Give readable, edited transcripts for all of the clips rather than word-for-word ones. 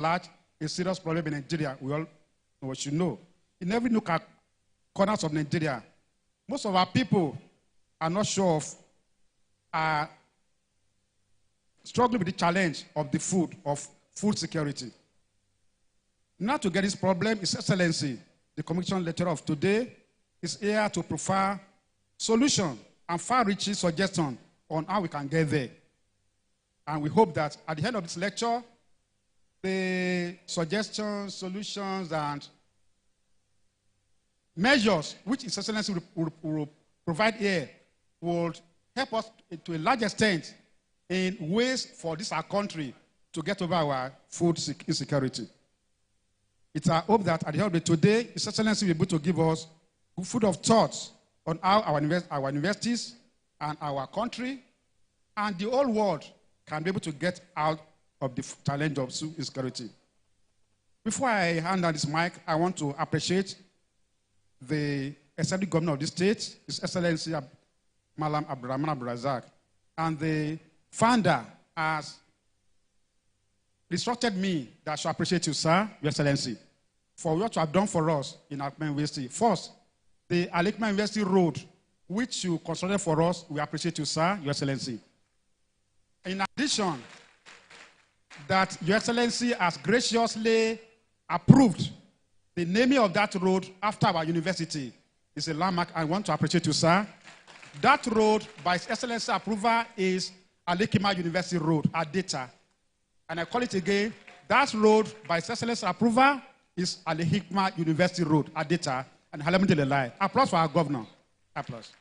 large, a serious problem in Nigeria. We should know. In every nook and corners of Nigeria, most of our people are not sure of, are struggling with the challenge of the food security. Now to get this problem, His Excellency, the Commission lecturer of today, is here to provide solution and far-reaching suggestions on how we can get there. And we hope that at the end of this lecture, the suggestions, solutions, and measures which His Excellency will provide here will help us to a large extent in ways for this our country to get over our food insecurity. It's our hope that at the end of the day today, His Excellency will be able to give us food of thoughts on how our universities and our country and the whole world can be able to get out of the challenge of food insecurity. Before I hand out this mic, I want to appreciate the Executive Governor of the state, His Excellency Malam Abdurrahman Abdurazak, and the founder has instructed me that I should appreciate you, sir, Your Excellency, for what you have done for us in Al-Hikmah University. First, the Al-Hikmah University Road, which you constructed for us, we appreciate you, sir, Your Excellency. In addition, that Your Excellency has graciously approved the naming of that road after our university. It's a landmark. I want to appreciate you, sir. That road, by His Excellency approval, is Al-Hikmah University Road, Adeta. And I call it again, that road, by His Excellency approval, is Al-Hikmah University Road, Adeta. And alhamdulillah. Applause for our governor. Applause.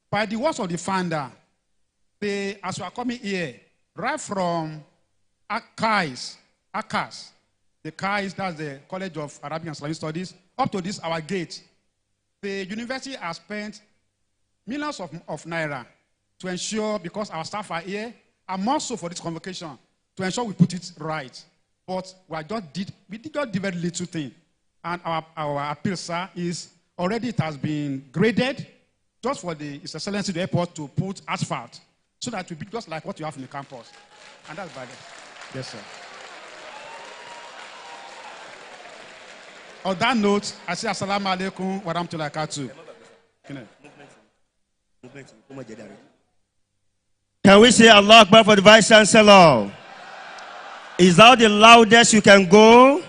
By the words of the founder, as we are coming here, right from Akas, the KAIS, that's the College of Arabic and Islamic Studies, up to this, our gate, the university has spent millions of naira to ensure, because our staff are here, and more so for this convocation, to ensure we put it right. But we did not do very little thing. And our appeal, sir, is already it has been graded just for His Excellency the airport to put asphalt so that it will be just like what you have in the campus. And that's by the. Yes, sir. On that note, I say assalamu alaikum wa rahmatullahi wa barakatuh. Can we say Allah Akbar for the Vice Chancellor? Is that the loudest you can go?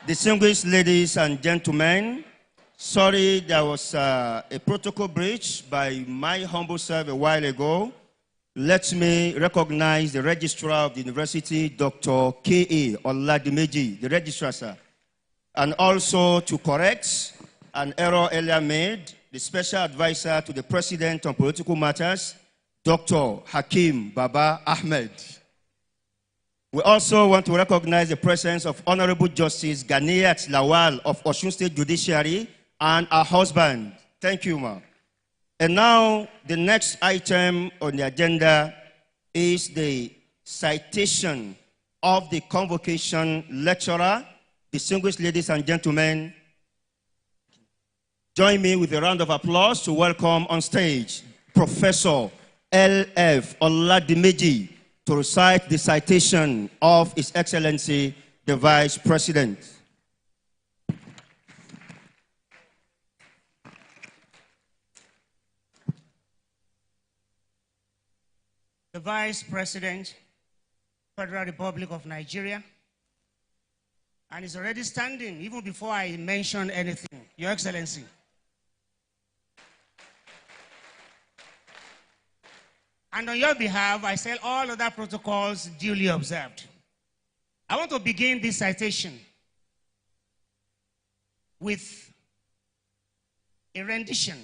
Distinguished ladies and gentlemen, sorry there was a protocol breach by my humble self a while ago. Let me recognize the registrar of the university, Dr. K.A. Oladimeji, the registrar, sir. And also to correct an error earlier made, the special advisor to the president on political matters, Dr. Hakim Baba Ahmed. We also want to recognize the presence of Honorable Justice Ganiyat Lawal of Osun State Judiciary and her husband. Thank you, ma'am. And now, the next item on the agenda is the citation of the convocation lecturer. Distinguished ladies and gentlemen, join me with a round of applause to welcome on stage Professor L.F. Oladimeji to recite the citation of His Excellency, the Vice President. The Vice President, Federal Republic of Nigeria, and is already standing even before I mention anything. Your Excellency. And on your behalf, I say all other protocols duly observed. I want to begin this citation with a rendition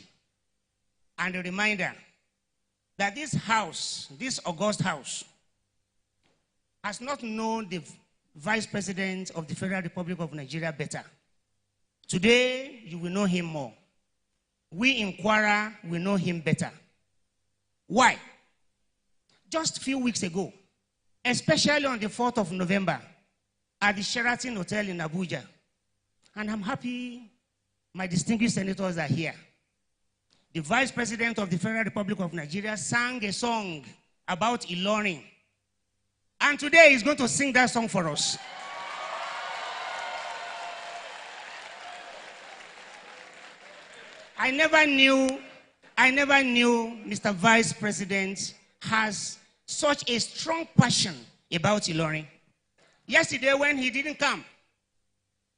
and a reminder that this house, this august house, has not known the Vice President of the Federal Republic of Nigeria better. Today, you will know him more. We in Kwara will know him better. Why? Just a few weeks ago, especially on the 4th of November, at the Sheraton Hotel in Abuja, and I'm happy my distinguished senators are here. The Vice President of the Federal Republic of Nigeria sang a song about Ilorin. And today he's going to sing that song for us. I never knew Mr. Vice President has such a strong passion about Ilorin. Yesterday when he didn't come,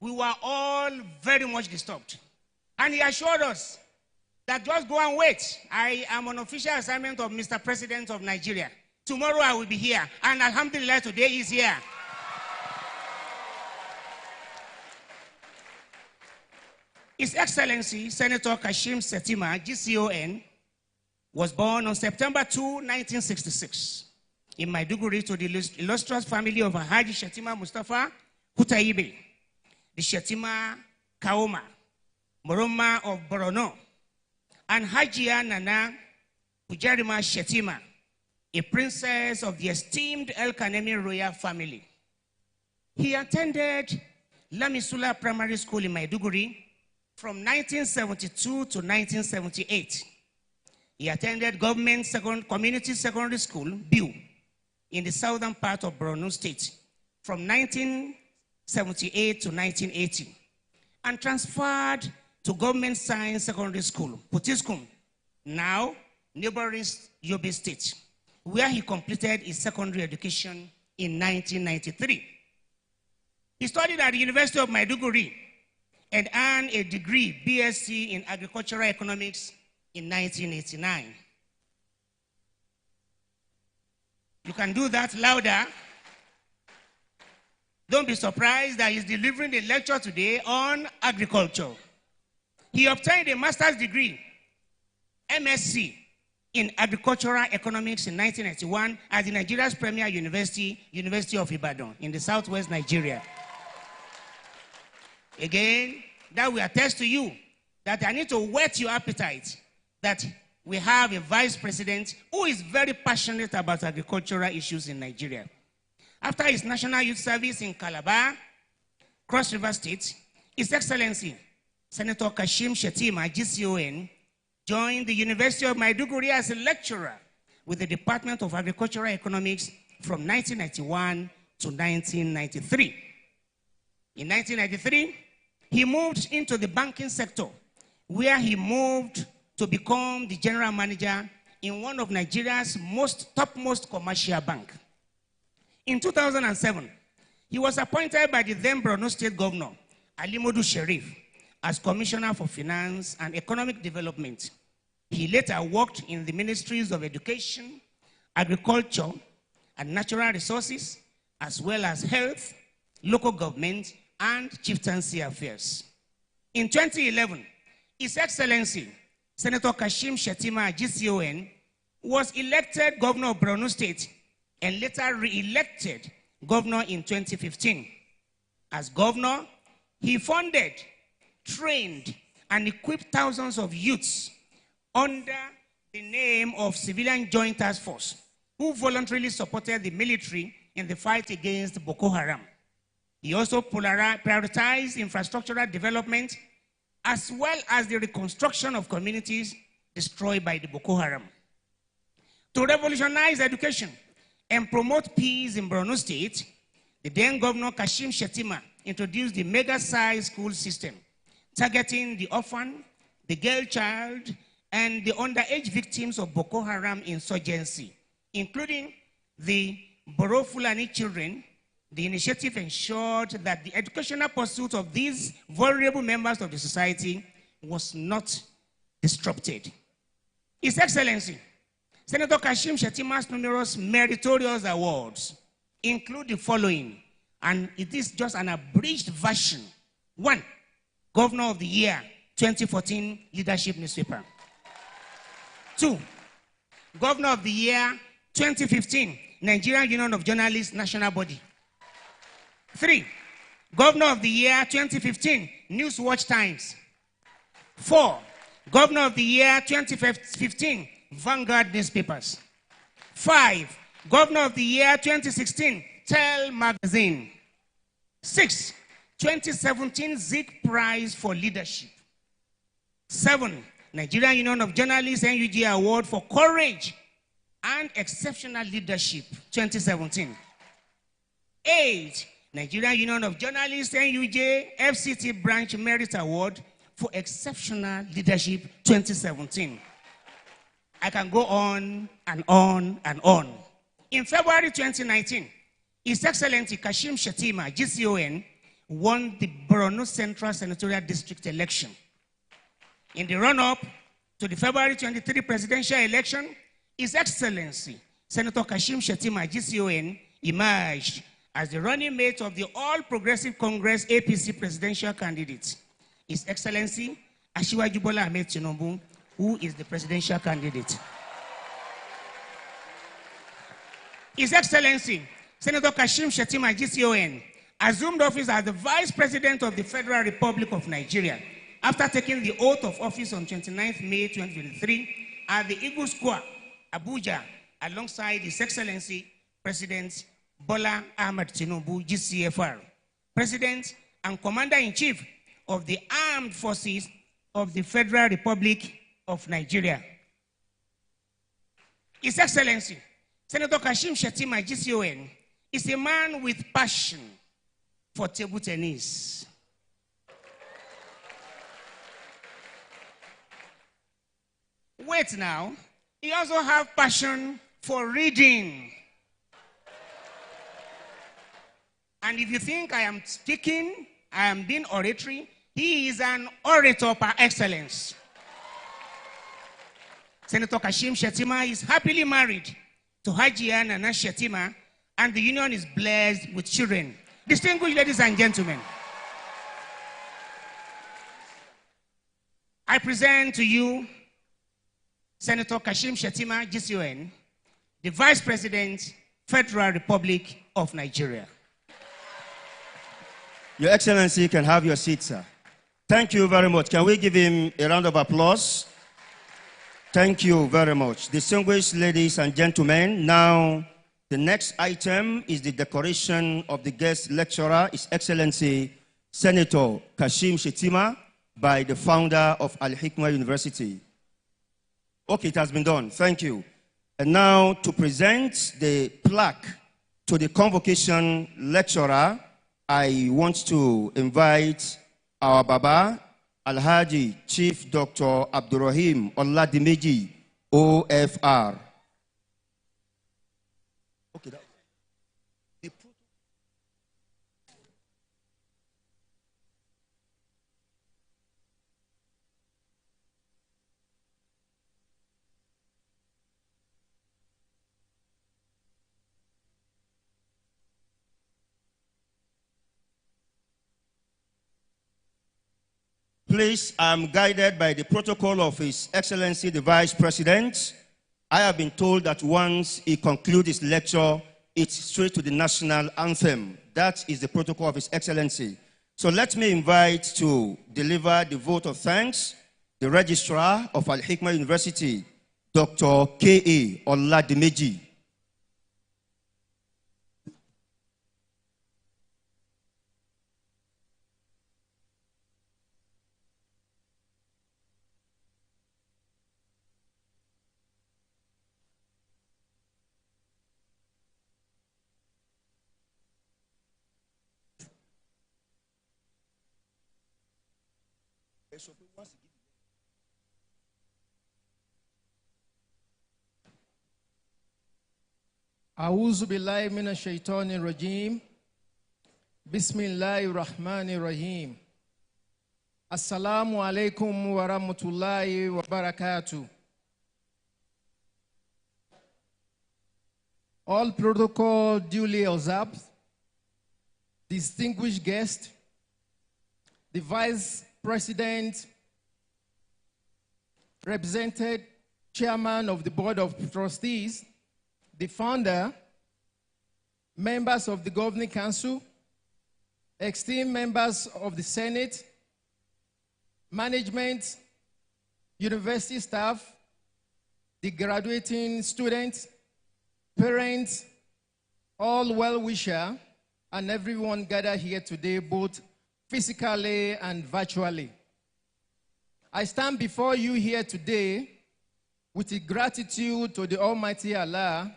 we were all very much disturbed. And he assured us that just go and wait. I am on official assignment of Mr. President of Nigeria. Tomorrow I will be here. And alhamdulillah, today he's here. His Excellency, Senator Kashim Shettima, GCON, was born on September 2, 1966, in Maiduguri to the illustrious family of Haji Shettima Mustafa Kutaibe, the Shettima Kaoma, Moroma of Borono, and Hajia Nana Pujarima Shettima, a princess of the esteemed El Kanemi royal family. He attended Lamisula Primary School in Maiduguri from 1972 to 1978. He attended Government Community Secondary School, BIU, in the southern part of Borno State from 1978 to 1980, and transferred to Government Science Secondary School, Putiskum, now neighboring Yobe State, where he completed his secondary education in 1993. He studied at the University of Maiduguri and earned a degree, BSc in Agricultural Economics in 1989. You can do that louder. Don't be surprised that he's delivering a lecture today on agriculture. He obtained a master's degree, MSc, in Agricultural Economics in 1991 at the Nigeria's premier university, University of Ibadan, in the southwest Nigeria. Again, that will attest to you that I need to whet your appetite that we have a vice president who is very passionate about agricultural issues in Nigeria. After his national youth service in Calabar, Cross River State, His Excellency, Senator Kashim Shettima, GCON, joined the University of Maiduguri as a lecturer with the Department of Agricultural Economics from 1991 to 1993. In 1993, he moved into the banking sector, where he moved to become the general manager in one of Nigeria's topmost commercial bank. In 2007, he was appointed by the then Borno State Governor, Alimodu Sheriff, as Commissioner for Finance and Economic Development. He later worked in the Ministries of Education, Agriculture, and Natural Resources, as well as Health, Local Government, and Chieftaincy Affairs. In 2011, His Excellency, Senator Kashim Shettima, GCON, was elected Governor of Borno State and later re-elected Governor in 2015. As Governor, he funded, trained, and equipped thousands of youths under the name of Civilian Joint Task Force, who voluntarily supported the military in the fight against Boko Haram. He also prioritized infrastructural development as well as the reconstruction of communities destroyed by the Boko Haram. To revolutionize education and promote peace in Borno State, the then Governor Kashim Shettima introduced the mega-size school system, targeting the orphan, the girl child, and the underage victims of Boko Haram insurgency, including the Boro Fulani children. The initiative ensured that the educational pursuit of these vulnerable members of the society was not disrupted. His Excellency, Senator Kashim Shettima's numerous meritorious awards include the following, and it is just an abridged version. 1, Governor of the Year, 2014 Leadership Newspaper. 2, Governor of the Year, 2015 Nigerian Union of Journalists National Body. 3, Governor of the Year 2015, News Watch Times. 4, Governor of the Year 2015, Vanguard Newspapers. 5, Governor of the Year 2016, Tell Magazine. 6, 2017 Zik Prize for Leadership. 7, Nigerian Union of Journalists NUJ Award for Courage and Exceptional Leadership 2017. 8th Nigerian Union of Journalists, NUJ, FCT Branch Merit Award for Exceptional Leadership 2017. I can go on and on and on. In February 2019, His Excellency Kashim Shettima, GCON, won the Borno Central Senatorial District election. In the run-up to the February 23 presidential election, His Excellency Senator Kashim Shettima, GCON, emerged as the running mate of the All Progressive Congress APC presidential candidate. His Excellency Asiwaju Bola Ahmed Tinubu, who is the presidential candidate. His Excellency Senator Kashim Shettima, GCON, assumed office as the Vice President of the Federal Republic of Nigeria after taking the oath of office on 29th May 2023 at the Eagle Square, Abuja, alongside His Excellency President Bola Ahmed Tinubu, GCFR, President and Commander-in-Chief of the Armed Forces of the Federal Republic of Nigeria. His Excellency Senator Kashim Shettima, GCON, is a man with passion for table tennis. Wait now, he also has passion for reading. And if you think I am speaking, I am being oratory, he is an orator par excellence. Senator Kashim Shettima is happily married to Hajiya Nana Shettima, and the union is blessed with children. Distinguished ladies and gentlemen, I present to you Senator Kashim Shettima, GCON, the Vice President, Federal Republic of Nigeria. Your Excellency, you can have your seat, sir. Thank you very much. Can we give him a round of applause? Thank you very much. Distinguished ladies and gentlemen, now the next item is the decoration of the guest lecturer, His Excellency Senator Kashim Shettima, by the founder of Al-Hikmah University. Okay, it has been done. Thank you. And now to present the plaque to the Convocation lecturer, I want to invite our Baba, Alhaji Chief Dr. Abdurrahim Oladimeji, OFR. Okay, please, I'm guided by the protocol of His Excellency the Vice President. I have been told that once he concludes his lecture, it's straight to the national anthem. That is the protocol of His Excellency. So let me invite to deliver the vote of thanks the Registrar of Al-Hikmah University, Dr. K.A. Oladimeji. A'udhu billahi minash shaitanir rajim. Bismillahir rahmanir rahim. Assalamu alaikum wa rahmatullahi wa barakatuh. All protocol duly observed. Distinguished guest, the Vice President, represented Chairman of the Board of Trustees, the founder, members of the Governing Council, esteemed members of the Senate, management, university staff, the graduating students, parents, all well-wishers, and everyone gathered here today, both physically and virtually. I stand before you here today with gratitude to the Almighty Allah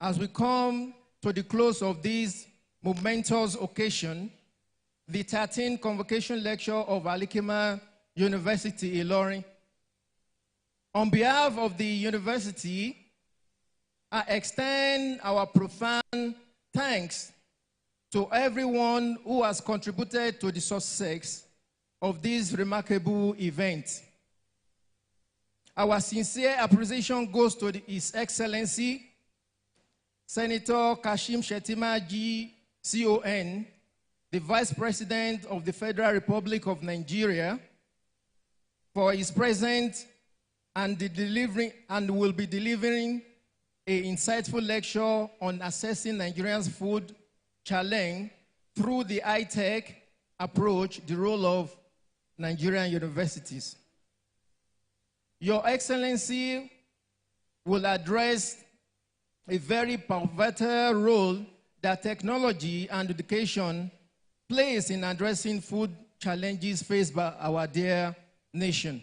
as we come to the close of this momentous occasion, the 13th Convocation Lecture of Al-Hikmah University, Ilorin. On behalf of the university, I extend our profound thanks to everyone who has contributed to the success of this remarkable event. Our sincere appreciation goes to His Excellency, Senator Kashim Shettima G. CON, the Vice President of the Federal Republic of Nigeria, for his presence and will be delivering an insightful lecture on assessing Nigerians' food challenge through the high-tech approach, the role of Nigerian universities. Your Excellency will address a very pivotal role that technology and education plays in addressing food challenges faced by our dear nation.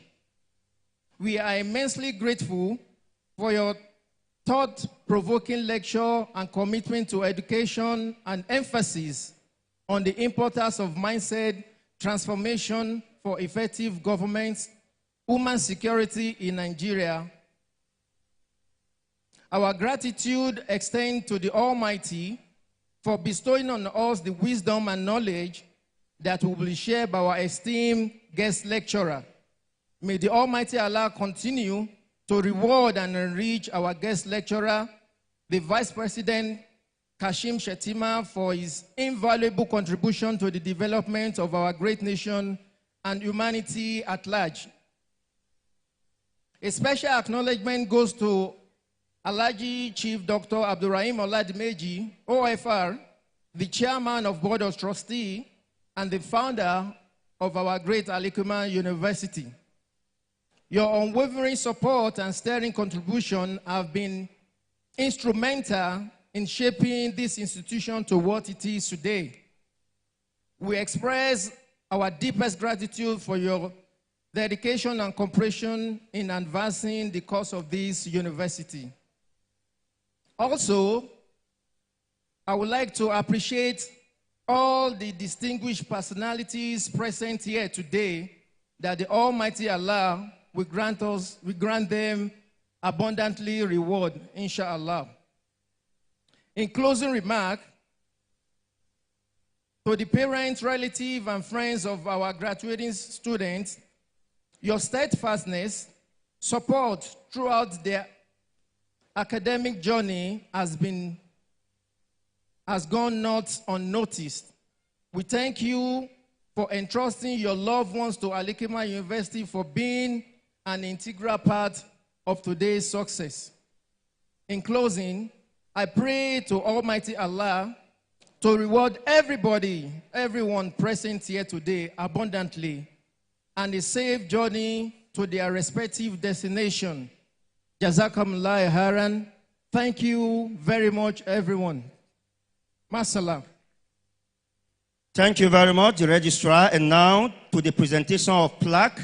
We are immensely grateful for your thought-provoking lecture and commitment to education and emphasis on the importance of mindset transformation for effective governance, human security in Nigeria. Our gratitude extends to the Almighty for bestowing on us the wisdom and knowledge that will be shared by our esteemed guest lecturer. May the Almighty Allah continue to reward and enrich our guest lecturer, the Vice President Kashim Shettima, for his invaluable contribution to the development of our great nation and humanity at large. A special acknowledgement goes to Alhaji Chief Dr. Abdurrahim Oladimeji, OFR, the Chairman of Board of Trustees and the founder of our great Al-Hikmah University. Your unwavering support and steering contribution have been instrumental in shaping this institution to what it is today. We express our deepest gratitude for your dedication and cooperation in advancing the cause of this university. Also, I would like to appreciate all the distinguished personalities present here today, that the Almighty Allah will grant them abundantly reward, inshallah. In closing remark, to the parents, relatives, and friends of our graduating students, your steadfastness, support throughout their academic journey has gone not unnoticed. We thank you for entrusting your loved ones to Al-Hikmah University for being an integral part of today's success. In closing, I pray to Almighty Allah to reward everyone present here today abundantly, and a safe journey to their respective destination. Jazakumullah khairan. Thank you very much, everyone. Masalam. Thank you very much, the registrar. And now to the presentation of plaque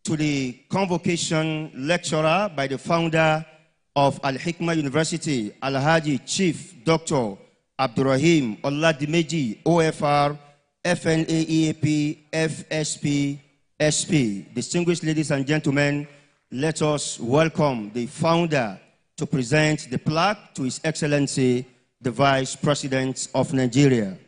to the Convocation lecturer by the founder of Al-Hikmah University, Alhaji Chief Dr. Abdurrahim Oladimeji, OFR, FNAEAP, FSP, SP. Distinguished ladies and gentlemen, let us welcome the founder to present the plaque to His Excellency, the Vice President of Nigeria.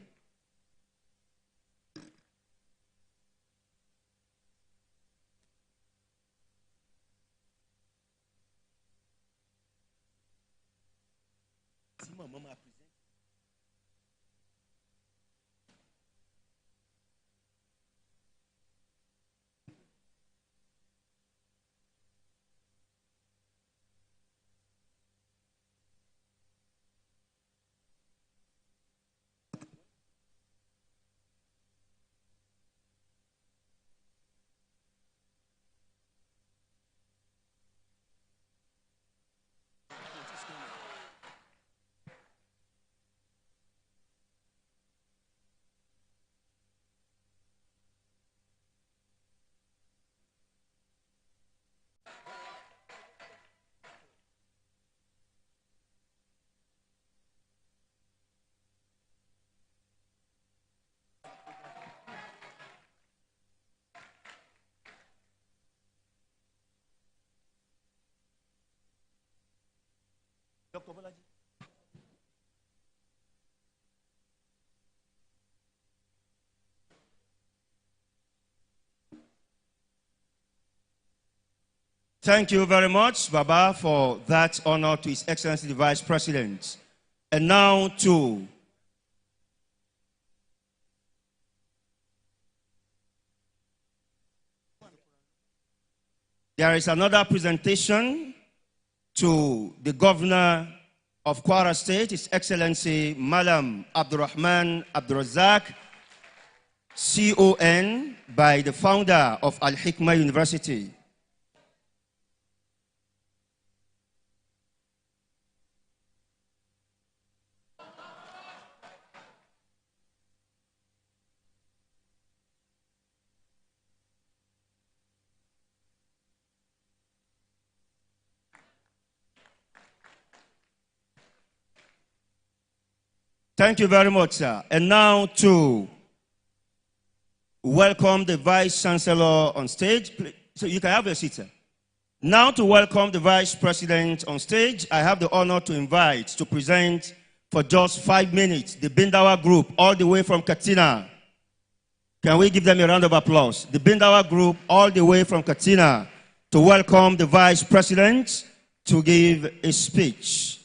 Thank you very much, Baba, for that honor to His Excellency the Vice President. And now to there is another presentation to the Governor of Kwara State, His Excellency Malam Abdurrahman Abdurazak, CON, by the founder of Al-Hikmah University. Thank you very much, sir. And now to welcome the Vice Chancellor on stage. So you can have your seat, sir. Now to welcome the Vice President on stage, I have the honor to invite to present for just 5 minutes the Bindawa Group all the way from Katsina. Can we give them a round of applause? The Bindawa Group all the way from Katsina to welcome the Vice President to give a speech.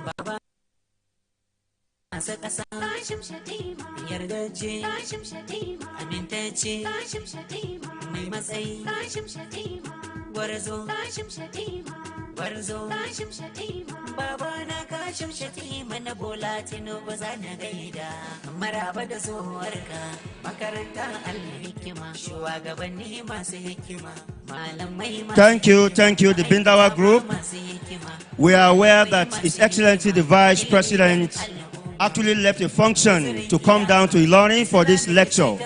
Baba Kasa Yardace Amintacce Mai matsayi Gwarzo Baba na Kashim Shatima na Bola Tinubu zana gaida maraba da zuwarka makaranta Al-Hikmah shugabanni masu hikima malamai masu Thank you, the Bindawa Group. We are aware that His Excellency the Vice President actually left a function to come down to Ilorin for this lecture.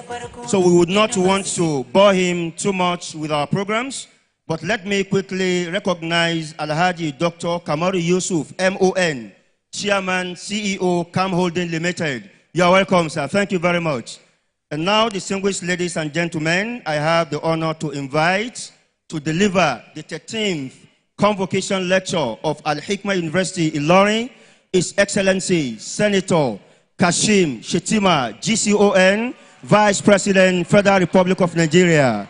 So we would not want to bore him too much with our programs. But let me quickly recognize Alhaji Dr. Kamaru Yusuf, MON, Chairman, CEO, Cam Holding Limited. You are welcome, sir. Thank you very much. And now, distinguished ladies and gentlemen, I have the honor to invite to deliver the 13th Convocation Lecture of Al-Hikmah University Ilorin, His Excellency Senator Kashim Shettima, GCON, Vice President, Federal Republic of Nigeria.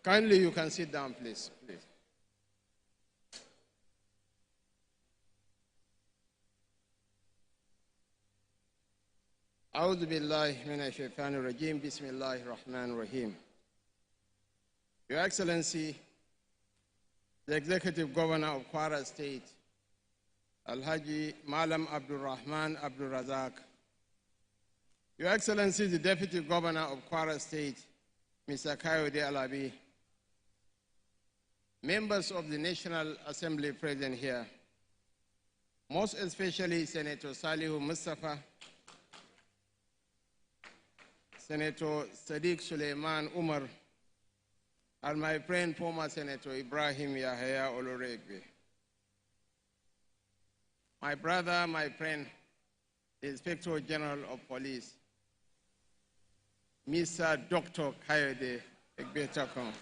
Kindly, you can sit down, please. أعوذ بالله من الشيطان الرجيم بسم الله الرحمن الرحيم. Your Excellency, the Executive Governor of Kwara State, Alhaji Malam Abdul Rahman Abdul Razak, Your Excellency, the Deputy Governor of Kwara State, Mr. Kayode Alabi, members of the National Assembly present here, most especially Senator Salihu Mustafa, Senator Sadiq Suleiman Umar, and my friend, former Senator Ibrahim Yahya Oloregbe. My brother, my friend, the Inspector General of Police, Mr. Dr. Kayode Egbetakon.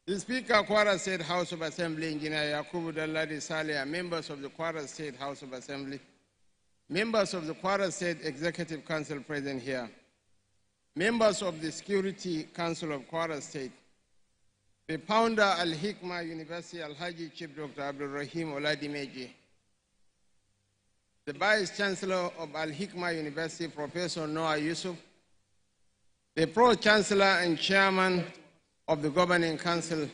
The Speaker of Kwara State House of Assembly, Engineer Yakubu Dalladi Saleh, members of the Kwara State House of Assembly, members of the Kwara State Executive Council present here, members of the Security Council of Kwara State, the founder Al-Hikmah University, Alhaji Chief Dr. Abdul Rahim Oladimeji, the Vice Chancellor of Al-Hikmah University, Professor Noah Yusuf, the Pro-Chancellor and Chairman of the Governing Council,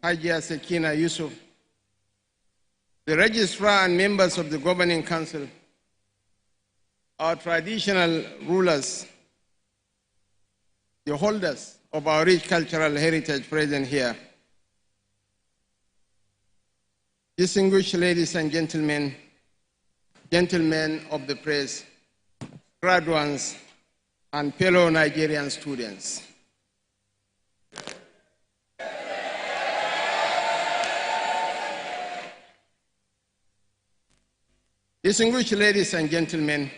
Hajia Sekina Yusuf, the Registrar and members of the Governing Council, our traditional rulers, the holders of our rich cultural heritage present here, distinguished ladies and gentlemen, gentlemen of the press, graduates, and fellow Nigerian students. Distinguished ladies and gentlemen,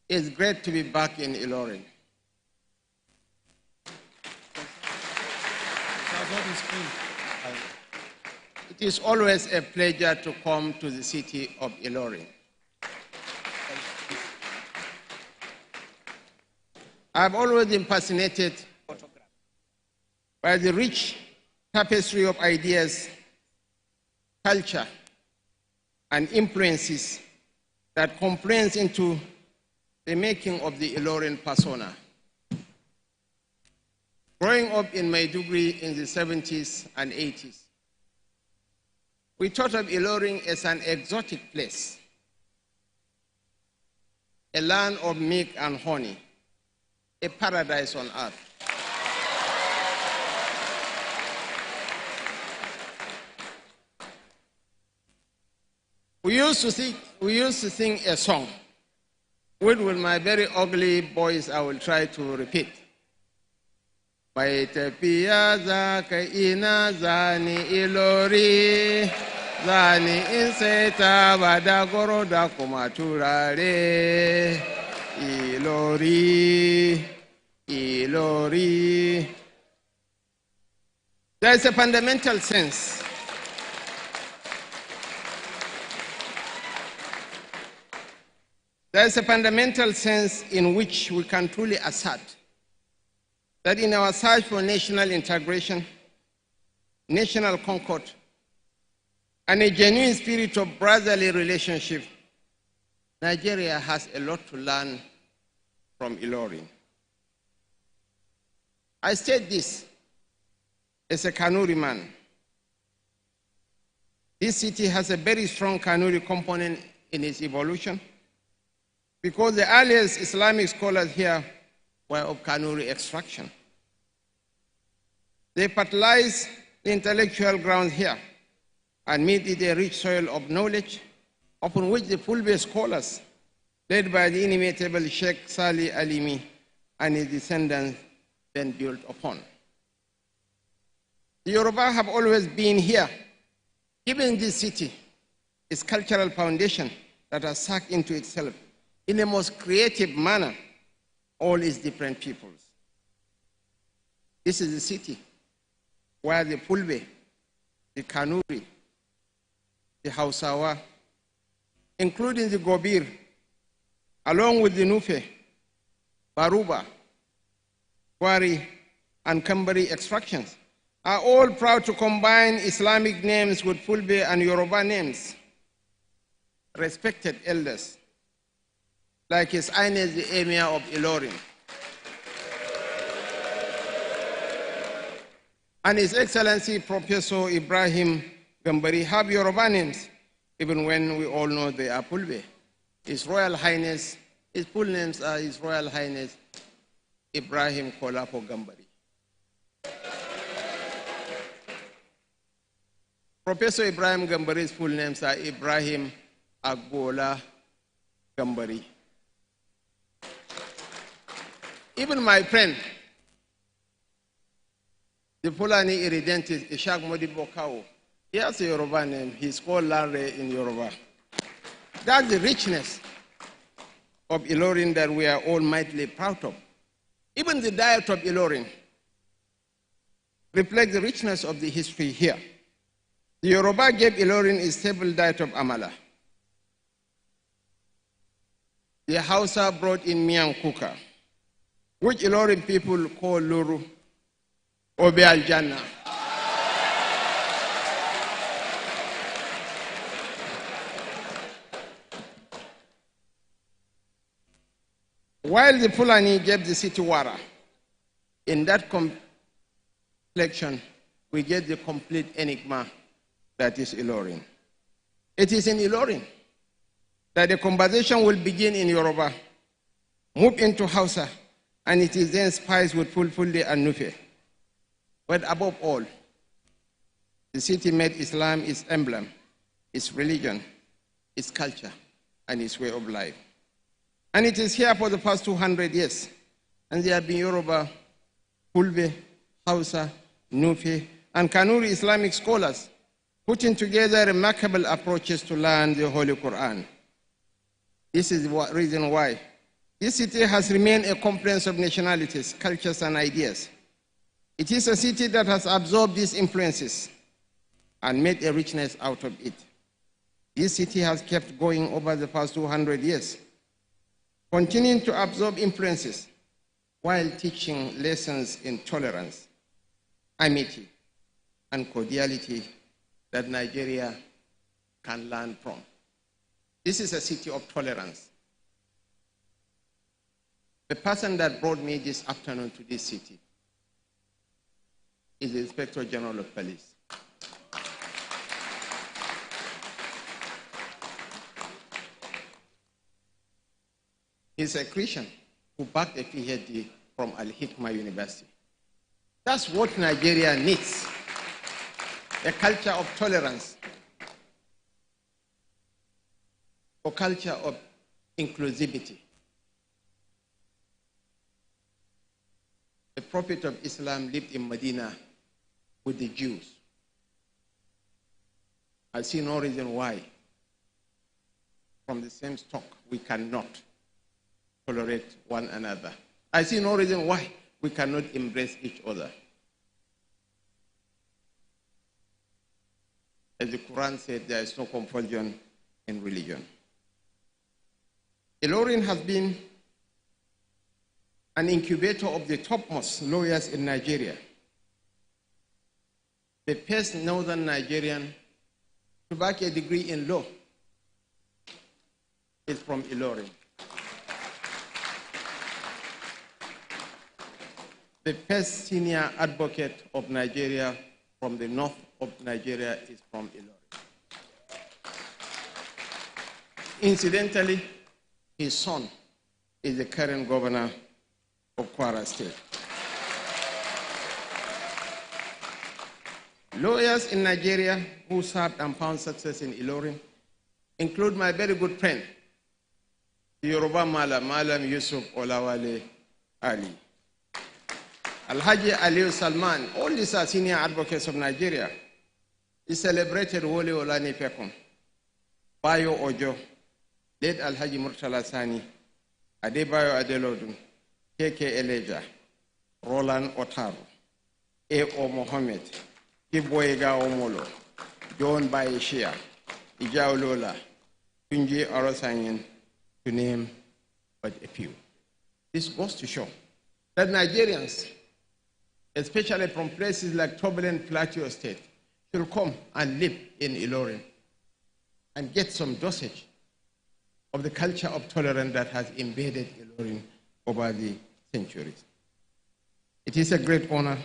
it's great to be back in Ilorin. It is always a pleasure to come to the city of Ilorin. I've always been fascinated by the rich tapestry of ideas, culture, and influences that confluence into the making of the Ilorin persona. Growing up in Maiduguri in the 70s and 80s, we thought of Ilorin as an exotic place, a land of milk and honey, a paradise on earth. We used to sing a song, which with my very ugly voice I will try to repeat. Mai tafiya za ka ina zani Ilori, zani in sai ta bada goro da kuma turare. Ilori, Ilori. There is a fundamental sense in which we can truly assert that in our search for national integration, national concord, and a genuine spirit of brotherly relationship, Nigeria has a lot to learn from Ilorin. I state this as a Kanuri man. This city has a very strong Kanuri component in its evolution, because the earliest Islamic scholars here were of Kanuri extraction. They fertilize the intellectual ground here and made it a rich soil of knowledge upon which the Fulbe scholars, led by the inimitable Sheikh Salih Alimi and his descendants, then built upon. The Yoruba have always been here, giving this city its cultural foundation that has sucked into itself in the most creative manner all its different peoples. This is the city where the Fulbe, the Kanuri, the Hausawa, including the Gobir, along with the Nupe, Baruba, Gwari, and Kambari extractions are all proud to combine Islamic names with Fulbe and Yoruba names. Respected elders, like His Highness the Emir of Ilorin, and His Excellency Professor Ibrahim Gambari have Yoruba names, even when we all know they are Fulbe. His Royal Highness, his full names are His Royal Highness Ibrahim Kolapo Gambari. Professor Ibrahim Gambari's full names are Ibrahim Agbola Gambari. Even my friend, the Fulani irredentist Ishaq Modibo Kawo, he has a Yoruba name. He's called Lanre in Yoruba. That's the richness of Ilorin that we are all mightily proud of. Even the diet of Ilorin reflects the richness of the history here. The Yoruba gave Ilorin a stable diet of amala. The Hausa brought in miang kuka, which Ilorin people call luru or bealjana. While the Fulani gave the city wara, in that complexion, we get the complete enigma that is Ilorin. It is in Ilorin that the conversation will begin in Yoruba, move into Hausa, and it is then spiced with Fulfulde and Nufe. But above all, the city made Islam its emblem, its religion, its culture, and its way of life. And it is here for the past 200 years. And there have been Yoruba, Fulbe, Hausa, Nufe, and Kanuri Islamic scholars putting together remarkable approaches to learn the Holy Quran. This is the reason why this city has remained a confluence of nationalities, cultures, and ideas. It is a city that has absorbed these influences and made a richness out of it. This city has kept going over the past 200 years, continuing to absorb influences while teaching lessons in tolerance, amity, and cordiality that Nigeria can learn from. This is a city of tolerance. The person that brought me this afternoon to this city is the Inspector General of Police. He's a Christian who backed a PhD from Al-Hikmah University. That's what Nigeria needs, a culture of tolerance, a culture of inclusivity. The Prophet of Islam lived in Medina with the Jews. I see no reason why, from the same stock, we cannot tolerate one another. I see no reason why we cannot embrace each other. As the Quran said, there is no compulsion in religion. Ilorin has been an incubator of the topmost lawyers in Nigeria. The first northern Nigerian to back a degree in law is from Ilorin. The first senior advocate of Nigeria from the north of Nigeria is from Ilorin. Incidentally, his son is the current governor of Kwara State. Lawyers in Nigeria who served and found success in Ilorin include my very good friend, the Yoruba Malam Yusuf Olawale Ali. Alhaji Aliu Salman, all these are senior advocates of Nigeria. He celebrated Wole Olani Pekum, Bayo Ojo, late Alhaji Murtala Sani, Adebayo Adelodun, K.K. Eleja, Roland Otaro, A.O. Mohammed, Kiboyega Omolo, John Baishia, Ijao Lola, Tunji Orosanyan, to name but a few. This goes to show that Nigerians, especially from places like turbulent Plateau State, should come and live in Ilorin and get some dosage of the culture of tolerance that has invaded Ilorin over the centuries. It is a great honor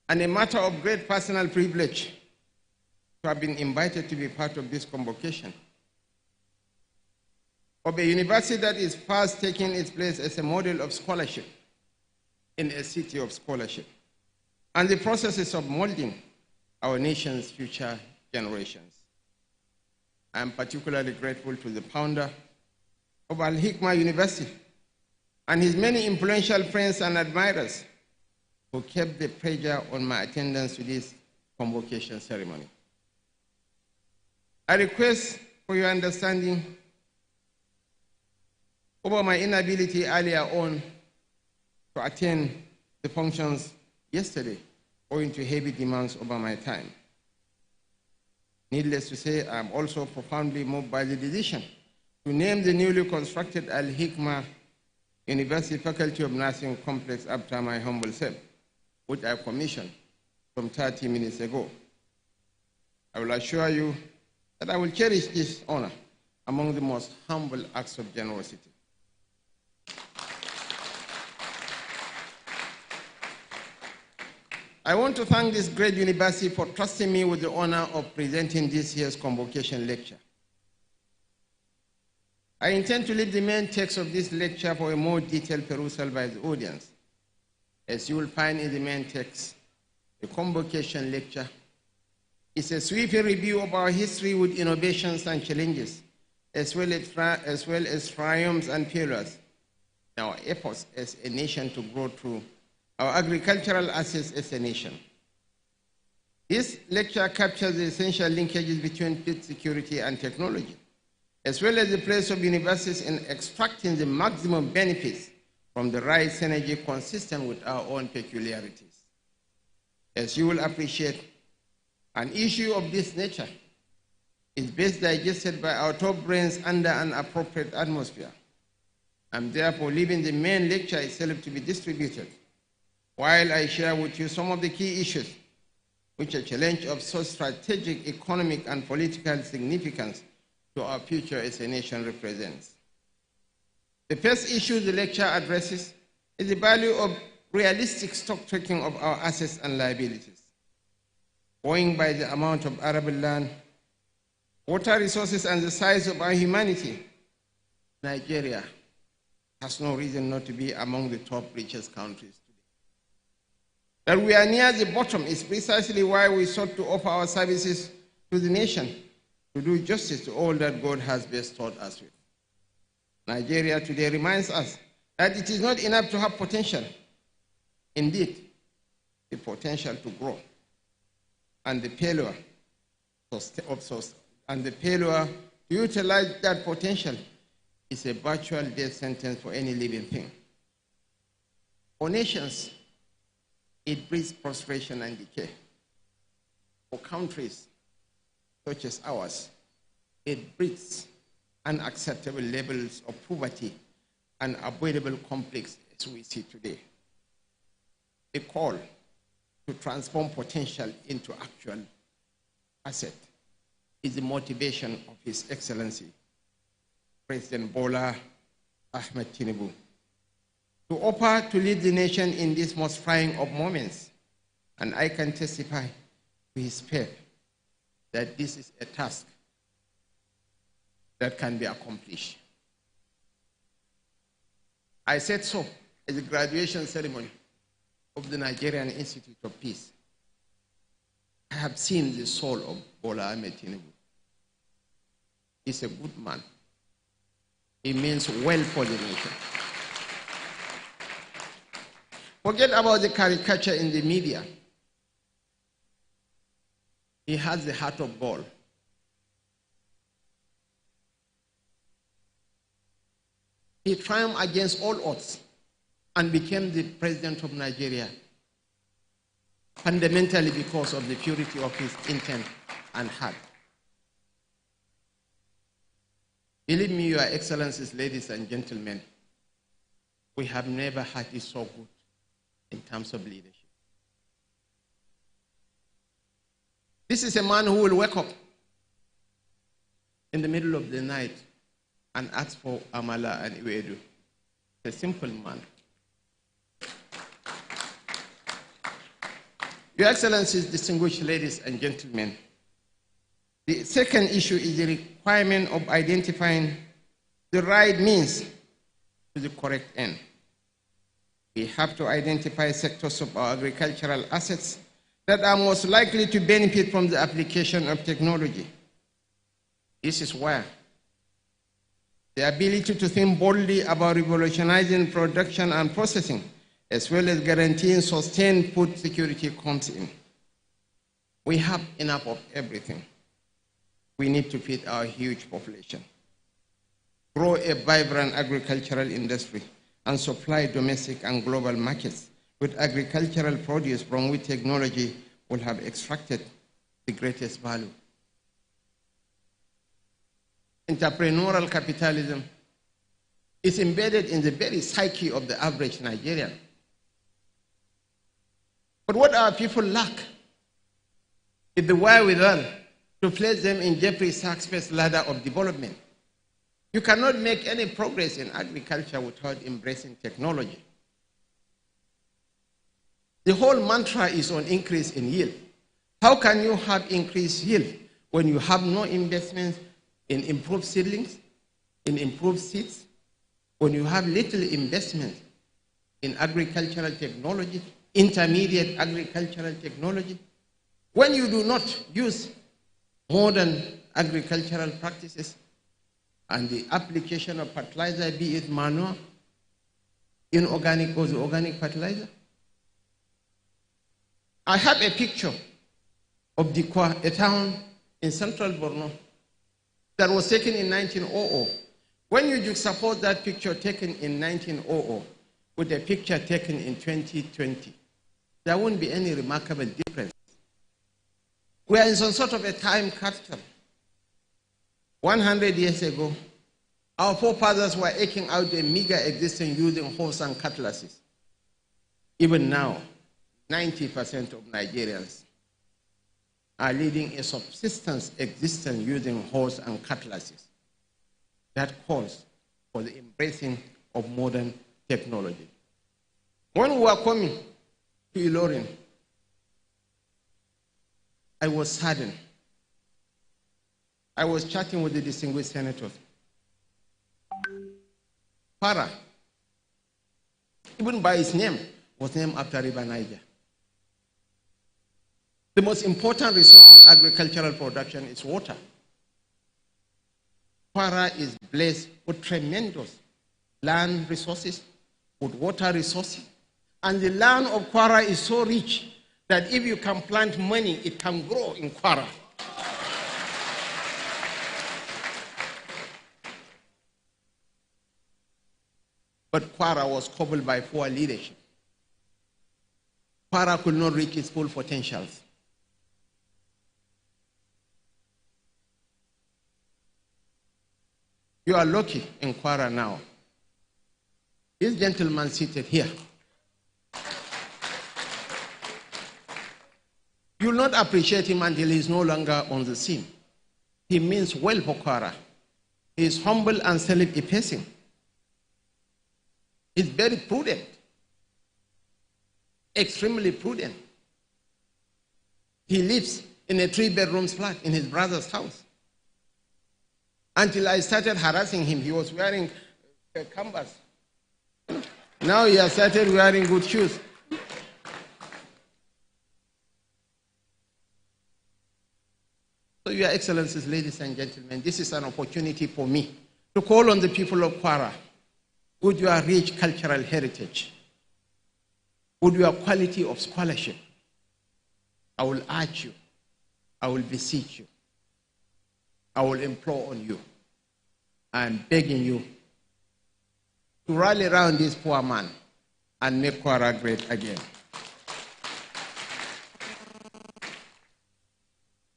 and a matter of great personal privilege to have been invited to be part of this convocation of a university that is fast taking its place as a model of scholarship in a city of scholarship, and the processes of molding our nation's future generations. I am particularly grateful to the founder of Al-Hikmah University and his many influential friends and admirers who kept the pressure on my attendance to this convocation ceremony. I request for your understanding over my inability earlier on to attend the functions yesterday owing to heavy demands over my time. Needless to say, I am also profoundly moved by the decision to name the newly constructed Al-Hikmah University Faculty of Nursing Complex after my humble self, which I commissioned some 30 minutes ago. I will assure you that I will cherish this honor among the most humble acts of generosity. I want to thank this great university for trusting me with the honor of presenting this year's convocation lecture. I intend to leave the main text of this lecture for a more detailed perusal by the audience. As you will find in the main text, the convocation lecture is a sweeping review of our history with innovations and challenges, as well as triumphs and failures in our efforts as a nation to grow through our agricultural assets as a nation. This lecture captures the essential linkages between food security and technology, as well as the place of universities in extracting the maximum benefits from the rice synergy consistent with our own peculiarities. As you will appreciate, an issue of this nature is best digested by our top brains under an appropriate atmosphere. I'm therefore leaving the main lecture itself to be distributed, while I share with you some of the key issues which a challenge of such strategic, economic, and political significance to our future as a nation represents. The first issue the lecture addresses is the value of realistic stock taking of our assets and liabilities. Going by the amount of arable land, water resources, and the size of our humanity, Nigeria has no reason not to be among the top richest countries. That we are near the bottom is precisely why we sought to offer our services to the nation to do justice to all that God has bestowed us with. Nigeria today reminds us that it is not enough to have potential. Indeed, the potential to grow and the failure to utilize that potential is a virtual death sentence for any living thing. For nations, it breeds prostration and decay. For countries such as ours, it breeds unacceptable levels of poverty and avoidable conflicts as we see today. A call to transform potential into actual asset is the motivation of His Excellency, President Bola Ahmed Tinubu, to offer to lead the nation in this most trying of moments. And I can testify to his faith that this is a task that can be accomplished. I said so at the graduation ceremony of the Nigerian Institute of Peace. I have seen the soul of Bola Ahmed Tinubu. He's a good man. He means well for the nation. Forget about the caricature in the media. He has the heart of gold. He triumphed against all odds and became the president of Nigeria, fundamentally because of the purity of his intent and heart. Believe me, Your Excellencies, ladies and gentlemen, We have never had it so good in terms of leadership. This is a man who will wake up in the middle of the night and ask for amala and iwedu. A simple man. Your Excellencies, distinguished ladies and gentlemen, the second issue is the requirement of identifying the right means to the correct end. We have to identify sectors of our agricultural assets that are most likely to benefit from the application of technology. This is where the ability to think boldly about revolutionizing production and processing, as well as guaranteeing sustained food security, comes in. We have enough of everything. We need to feed our huge population, grow a vibrant agricultural industry, and supply domestic and global markets with agricultural produce from which technology will have extracted the greatest value. Entrepreneurial capitalism is embedded in the very psyche of the average Nigerian. But what our people lack is the wherewithal to place them in Jeffrey Sachs' ladder of development. You cannot make any progress in agriculture without embracing technology. The whole mantra is on increase in yield. How can you have increased yield when you have no investments in improved seedlings, in improved seeds, when you have little investment in agricultural technology, intermediate agricultural technology, when you do not use modern agricultural practices and the application of fertilizer, be it manure, inorganic or the organic fertilizer? I have a picture of Dikwa, a town in central Borno, that was taken in 1900. When you juxtapose that picture taken in 1900 with a picture taken in 2020, there won't be any remarkable difference. We are in some sort of a time capsule. 100 years ago, our forefathers were eking out a meager existence using horse and cutlasses. Even now, 90% of Nigerians are leading a subsistence existence using horse and cutlasses. That calls for the embracing of modern technology. When we were coming to Ilorin, I was saddened. I was chatting with the distinguished senators. Para, even by its name, was named after River Niger. The most important resource in agricultural production is water. Para is blessed with tremendous land resources, with water resources. And the land of Kwara is so rich that if you can plant money, it can grow in Kwara. But Kwara was cobbled by poor leadership. Kwara could not reach its full potentials. You are lucky in Kwara now. This gentleman seated here, you will not appreciate him until he is no longer on the scene. He means well for Kwara. He is humble and self-effacing. He is very prudent, extremely prudent. He lives in a 3-bedroom flat in his brother's house. Until I started harassing him, he was wearing a canvas. Now he has started wearing good shoes. So, Your Excellencies, ladies and gentlemen, this is an opportunity for me to call on the people of Kwara with your rich cultural heritage, with your quality of scholarship. I will urge you, I will beseech you, I will implore on you, I am begging you to rally around this poor man and make Kwara great again.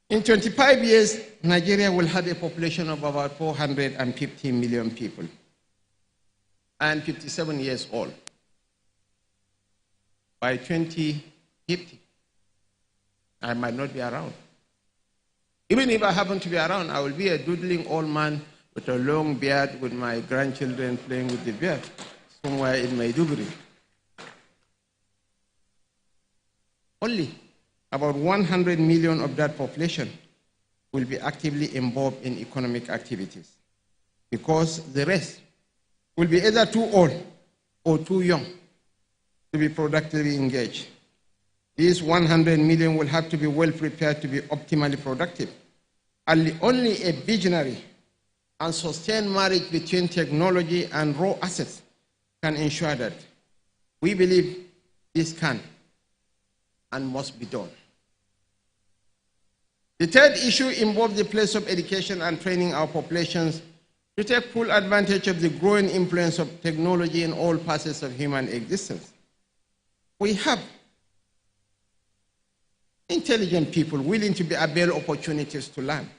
In 25 years, Nigeria will have a population of about 450 million people. I am 57 years old. By 2050, I might not be around. Even if I happen to be around, I will be a doodling old man with a long beard with my grandchildren playing with the beard somewhere in Maiduguri. Only about 100 million of that population will be actively involved in economic activities, because the rest will be either too old or too young to be productively engaged. These 100 million will have to be well prepared to be optimally productive. Only a visionary and sustained marriage between technology and raw assets can ensure that. We believe this can and must be done. The third issue involves the place of education and training our populations to take full advantage of the growing influence of technology in all facets of human existence. We have intelligent people willing to be availed opportunities to learn.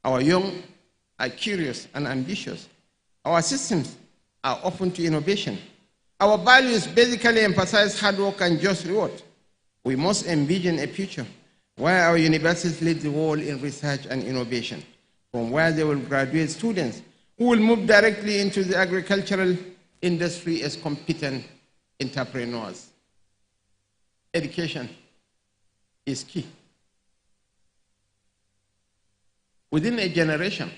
Our young are curious and ambitious. Our systems are open to innovation. Our values basically emphasize hard work and just reward. We must envision a future where our universities lead the world in research and innovation, from where they will graduate students who will move directly into the agricultural industry as competent entrepreneurs. Education is key. Within a generation,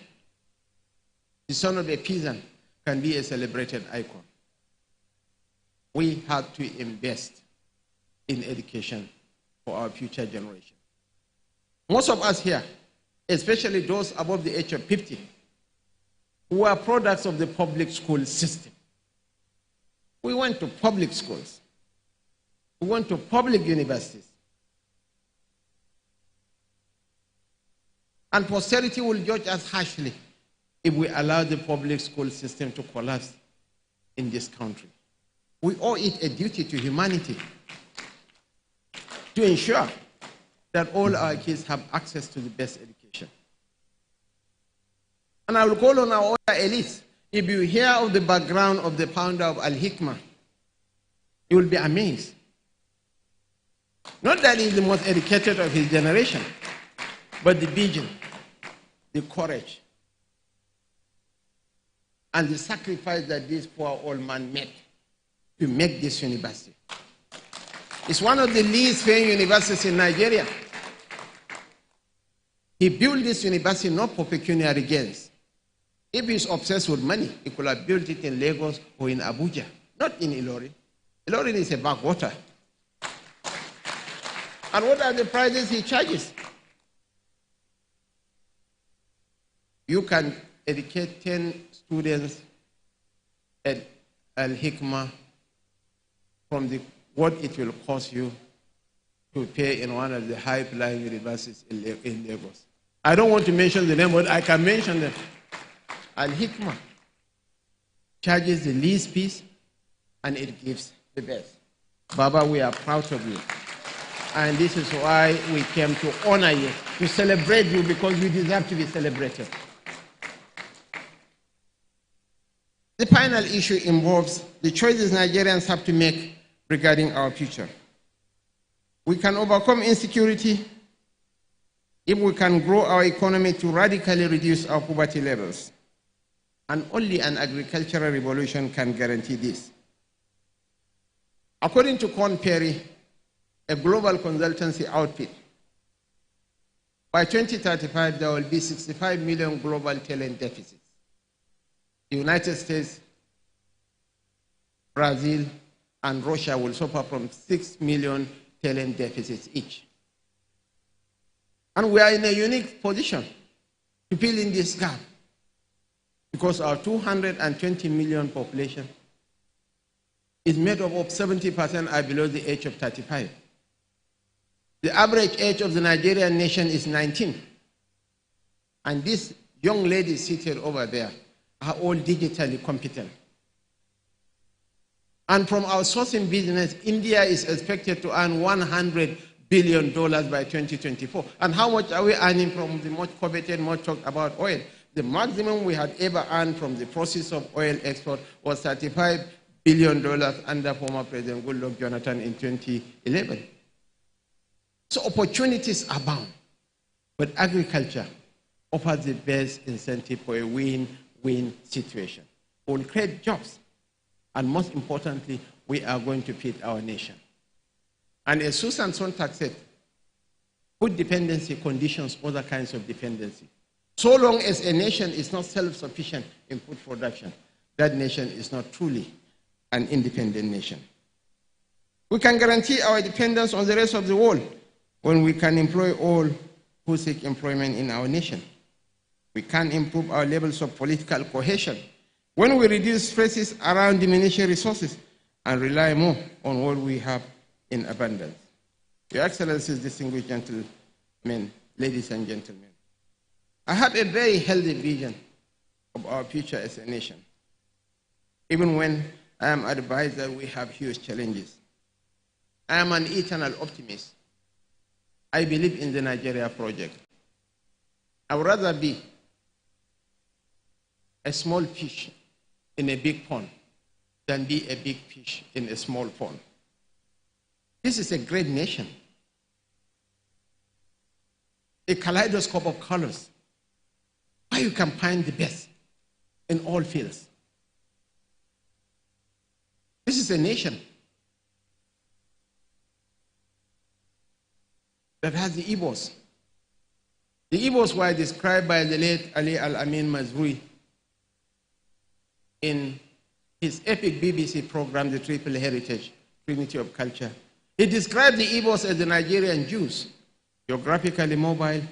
the son of a peasant can be a celebrated icon. We have to invest in education for our future generation. Most of us here, especially those above the age of 50, who are products of the public school system. We went to public schools. We went to public universities. And posterity will judge us harshly if we allow the public school system to collapse in this country. We owe it a duty to humanity to ensure that all our kids have access to the best education. And I will call on our other elites. If you hear of the background of the founder of Al-Hikmah, you will be amazed. Not that he's the most educated of his generation, but the vision, the courage, and the sacrifice that this poor old man made to make this university. It's one of the least paying universities in Nigeria. He built this university not for pecuniary gains. If he's obsessed with money, he could have built it in Lagos or in Abuja, not in Ilorin. Ilorin is a backwater. And what are the prices he charges? You can educate 10 students at Al-Hikmah from what it will cost you to pay in one of the high-flying universities in Lagos. I don't want to mention the name, but I can mention them. Al-Hikmah charges the least fees, and it gives the best. Baba, we are proud of you. And this is why we came to honor you, to celebrate you, because you deserve to be celebrated. The final issue involves the choices Nigerians have to make regarding our future. We can overcome insecurity if we can grow our economy to radically reduce our poverty levels. And only an agricultural revolution can guarantee this. According to Korn Ferry, a global consultancy outfit, by 2035, there will be 65 million global talent deficits. The United States, Brazil, and Russia will suffer from 6 million talent deficits each. And we are in a unique position to fill in this gap, because our 220 million population is made up of 70% are below the age of 35. The average age of the Nigerian nation is 19. And these young ladies seated over there are all digitally competent. And from our sourcing business, India is expected to earn $100 billion by 2024. And how much are we earning from the much coveted, much talked about oil? The maximum we had ever earned from the process of oil export was $35 billion under former President Goodluck Jonathan in 2011. So opportunities abound, but agriculture offers the best incentive for a win-win situation. We'll create jobs, and most importantly, we are going to feed our nation. And as Susan Sontag said, food dependency conditions other kinds of dependency. So long as a nation is not self-sufficient in food production, that nation is not truly an independent nation. We can guarantee our dependence on the rest of the world when we can employ all who seek employment in our nation. We can improve our levels of political cohesion when we reduce stresses around diminishing resources and rely more on what we have in abundance. Your Excellencies, distinguished gentlemen, ladies and gentlemen, I have a very healthy vision of our future as a nation, even when I am advised that we have huge challenges. I am an eternal optimist. I believe in the Nigeria project. I would rather be a small fish in a big pond than be a big fish in a small pond. This is a great nation, a kaleidoscope of colors, where you can find the best in all fields. This is a nation that has the Igbos. The Igbos were described by the late Ali Al-Amin Mazrui in his epic BBC program, The Triple Heritage, Trinity of Culture. He described the Igbos as the Nigerian Jews, geographically mobile,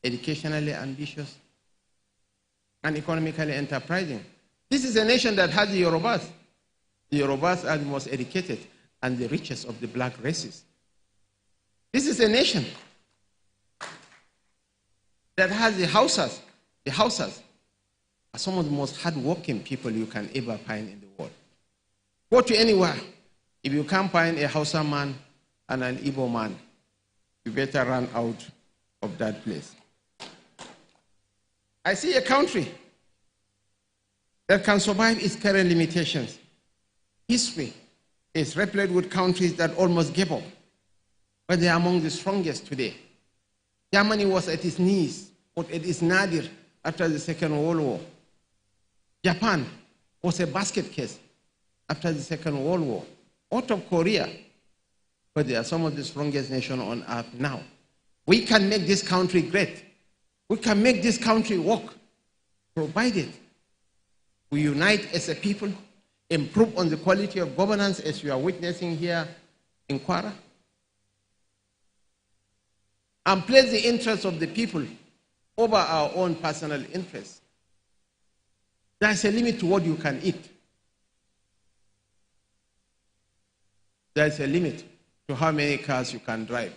educationally ambitious, and economically enterprising. This is a nation that has the Yorubas. The Yorubas are the most educated and the richest of the black races. This is a nation that has the Hausas. The Hausas are some of the most hardworking people you can ever find in the world. Go to anywhere. If you can't find a Hausa man and an Igbo man, you better run out of that place. I see a country that can survive its current limitations. History is replete with countries that almost gave up, but they are among the strongest today. Germany was at its knees, or at its nadir after the Second World War. Japan was a basket case after the Second World War. Out of Korea, but they are some of the strongest nations on earth now. We can make this country great. We can make this country work, provided we unite as a people, improve on the quality of governance as you are witnessing here in Kwara, and place the interests of the people over our own personal interests. There's a limit to what you can eat. There's a limit to how many cars you can drive.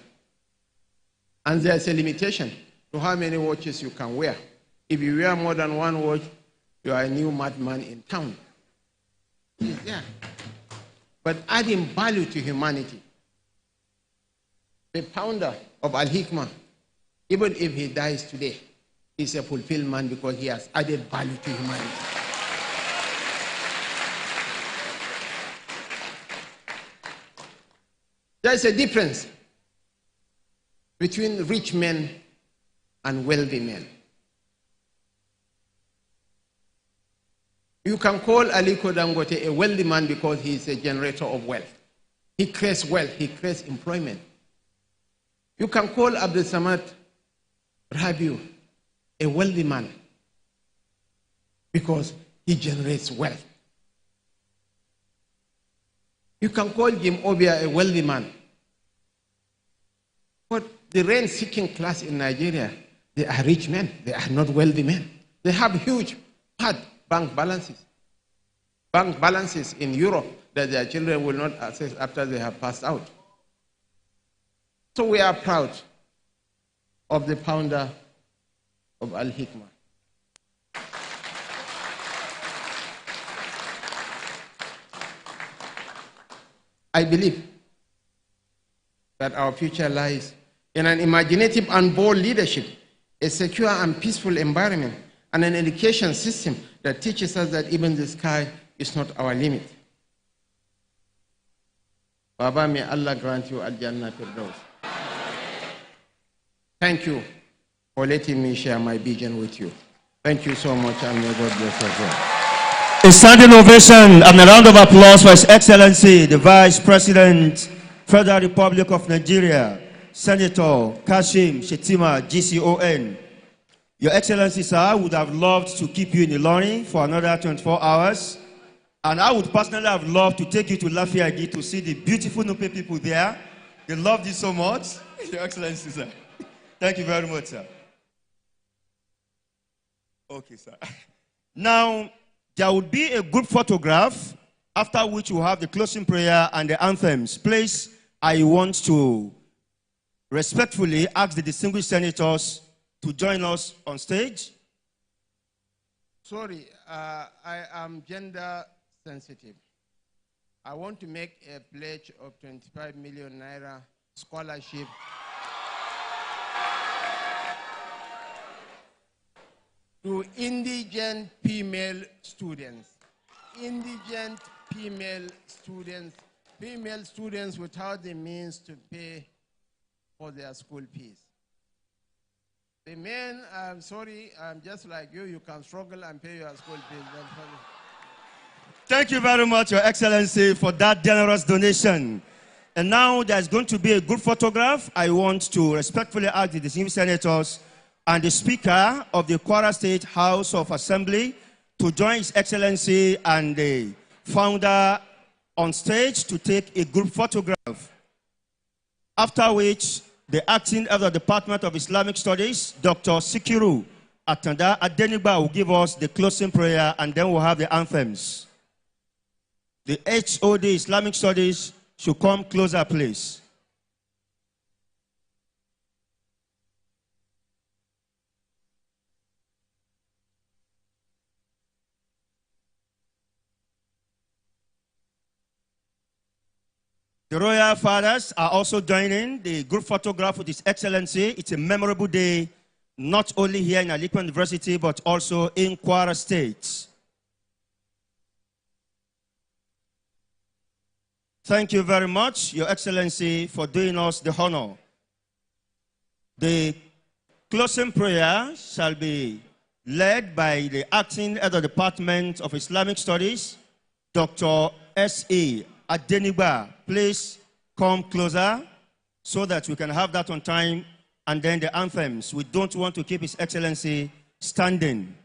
And there's a limitation to how many watches you can wear. If you wear more than one watch, you are a new madman in town. Yeah. But adding value to humanity. The founder of Al-Hikmah, even if he dies today, is a fulfilled man because he has added value to humanity. There is a difference between rich men and wealthy men. You can call Aliko Dangote a wealthy man because he is a generator of wealth. He creates wealth, he creates employment. You can call Abdul Samad Rabiu a wealthy man because he generates wealth. You can call Jim Obia a wealthy man. But the rent-seeking class in Nigeria, they are rich men. They are not wealthy men. They have huge bank balances. Bank balances in Europe that their children will not access after they have passed out. So we are proud of the founder of Al-Hikmah. I believe that our future lies in an imaginative and bold leadership, a secure and peaceful environment, and an education system that teaches us that even the sky is not our limit. Baba, may Allah grant you Al-Jannah Firdaus. Thank you for letting me share my vision with you. Thank you so much, and may God bless us all. A standing ovation and a round of applause for His Excellency, the Vice President, Federal Republic of Nigeria, Senator Kashim Shettima, GCON. Your Excellency, sir, I would have loved to keep you in Ilorin for another 24 hours. And I would personally have loved to take you to Lafayette to see the beautiful Nupe people there. They loved you so much. Your Excellency, sir. Thank you very much, sir. Okay, sir. Now, there will be a group photograph, after which we'll have the closing prayer and the anthems. Please, I want to respectfully ask the distinguished senators to join us on stage. Sorry, I am gender sensitive. I want to make a pledge of 25 million naira scholarship to indigent female students. Indigent female students without the means to pay for their school fees. The men, I'm sorry, I'm just like you. You can struggle and pay your school fees. Thank you very much, Your Excellency, for that generous donation. And now there's going to be a group photograph. I want to respectfully ask the distinguished senators and the Speaker of the Kwara State House of Assembly to join His Excellency and the founder on stage to take a group photograph. After which, the acting head of the Department of Islamic Studies, Dr. Sikiru Atanda Adenigba, will give us the closing prayer, and then we'll have the anthems. The HOD Islamic Studies should come closer, please. The Royal Fathers are also joining the group photograph with His Excellency. It's a memorable day, not only here in Al-Hikmah University, but also in Kwara State. Thank you very much, Your Excellency, for doing us the honor. The closing prayer shall be led by the acting head of the Department of Islamic Studies, Dr. S.A. Adenigba. Please come closer so that we can have that on time, and then the anthems. We don't want to keep His Excellency standing.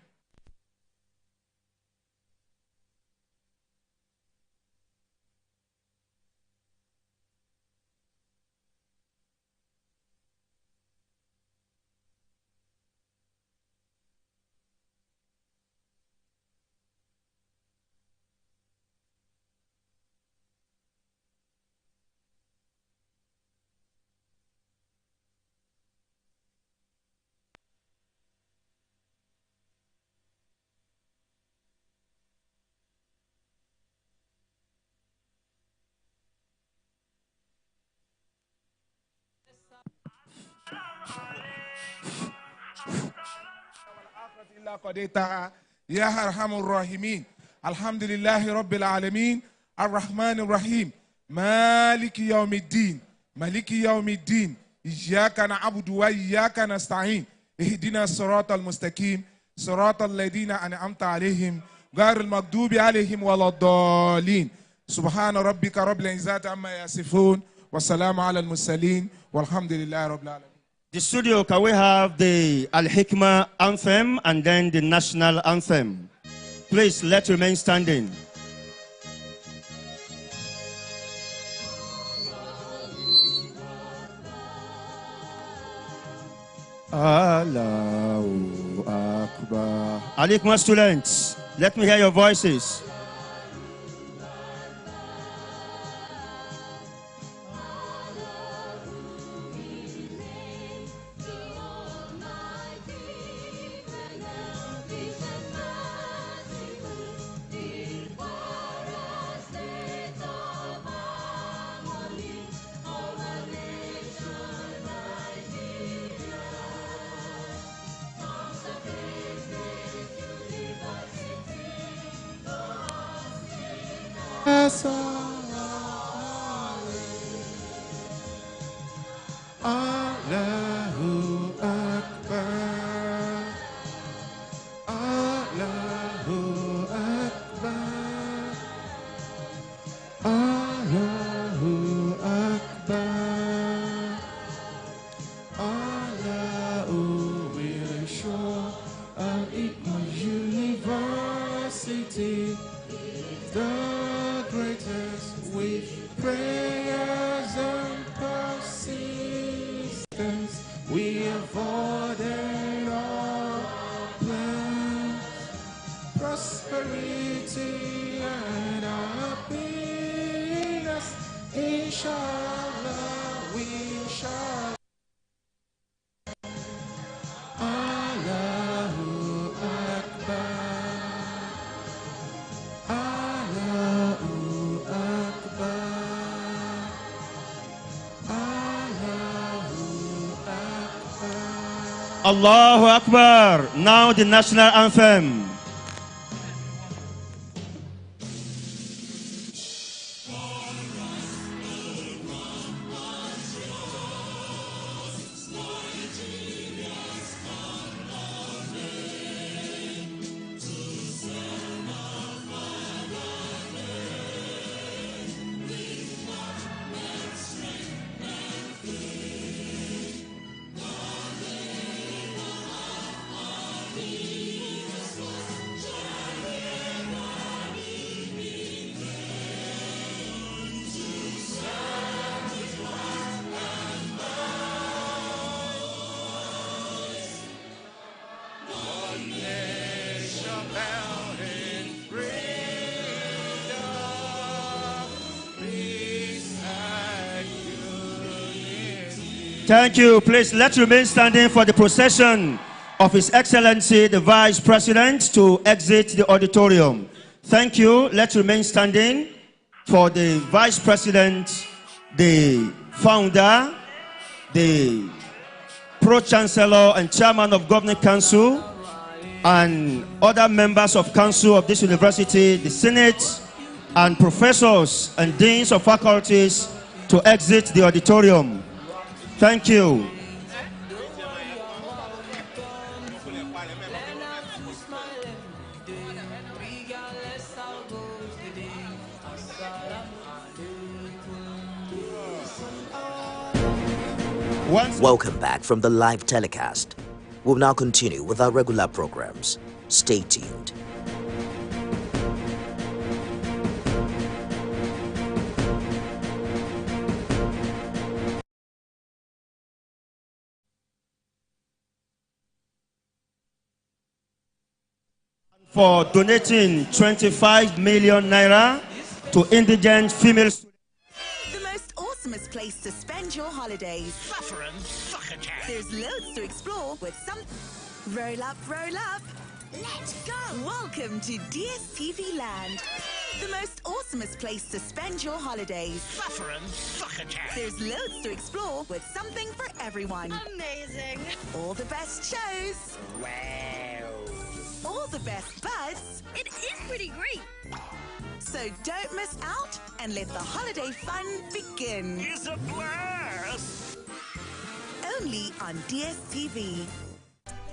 يا أرحم الراحمين الحمد لله رب العالمين الرحمن الرحيم مالك يوم الدين مالك يوم الدين إياك نعبد وإياك نستعين اهدنا الصراط المستقيم صراط الذين أنعمت عليهم غير المغضوب عليهم ولا الضالين سبحان ربك رب العزة عما يصفون والسلام على المرسلين والحمد لله رب العالمين. The studio, can we have the Al-Hikmah anthem and then the national anthem? Please, let's remain standing. Allahu Akbar. Al-Hikmah students, let me hear your voices. Allahu Akbar. Allahu Akbar. Allahu Akbar. Allahu will show Al-Hikmah University, the greatest with prayers and persistence. We avoided all plans, prosperity and happiness. Inshallah, we shall. Allahu Akbar. Allahu Akbar. Allahu Akbar. Allahu Akbar. Now the national anthem. Thank you. Please let's remain standing for the procession of His Excellency the Vice President to exit the auditorium. Thank you. Let's remain standing for the Vice President, the Founder, the Pro-Chancellor and Chairman of Governing Council, and other members of Council of this university, the Senate, and professors and deans of faculties to exit the auditorium. Thank you. Welcome back from the live telecast. We'll now continue with our regular programs. Stay tuned. For donating 25 million naira to indigent female students. The most awesomest place to spend your holidays. There's loads to explore with some... Roll up, roll up. Let's go. Welcome to DSTV Land. The most awesomest place to spend your holidays. There's loads to explore with something for everyone. Amazing. All the best shows. Wow. All the best buzz. It is pretty great. So don't miss out and let the holiday fun begin. It's a blast. Only on DSTV.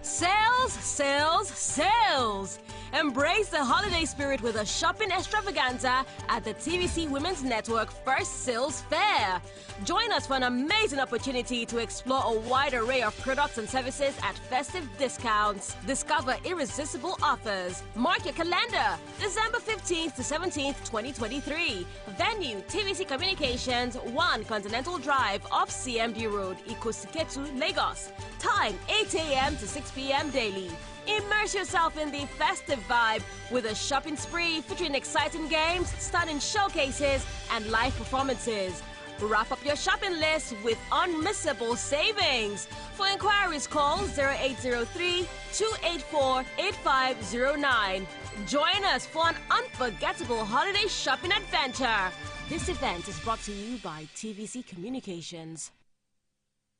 Sales, sales, sales! Embrace the holiday spirit with a shopping extravaganza at the TVC Women's Network First Sales Fair. Join us for an amazing opportunity to explore a wide array of products and services at festive discounts. Discover irresistible offers. Mark your calendar, December 15th to 17th, 2023. Venue, TVC Communications, 1 Continental Drive off CMD Road, Ikosiketu, Lagos. Time, 8 a.m. to 6 p.m. daily. Immerse yourself in the festive vibe with a shopping spree featuring exciting games, stunning showcases, and live performances. Wrap up your shopping list with unmissable savings. For inquiries, call 0803-284-8509. Join us for an unforgettable holiday shopping adventure. This event is brought to you by TVC Communications.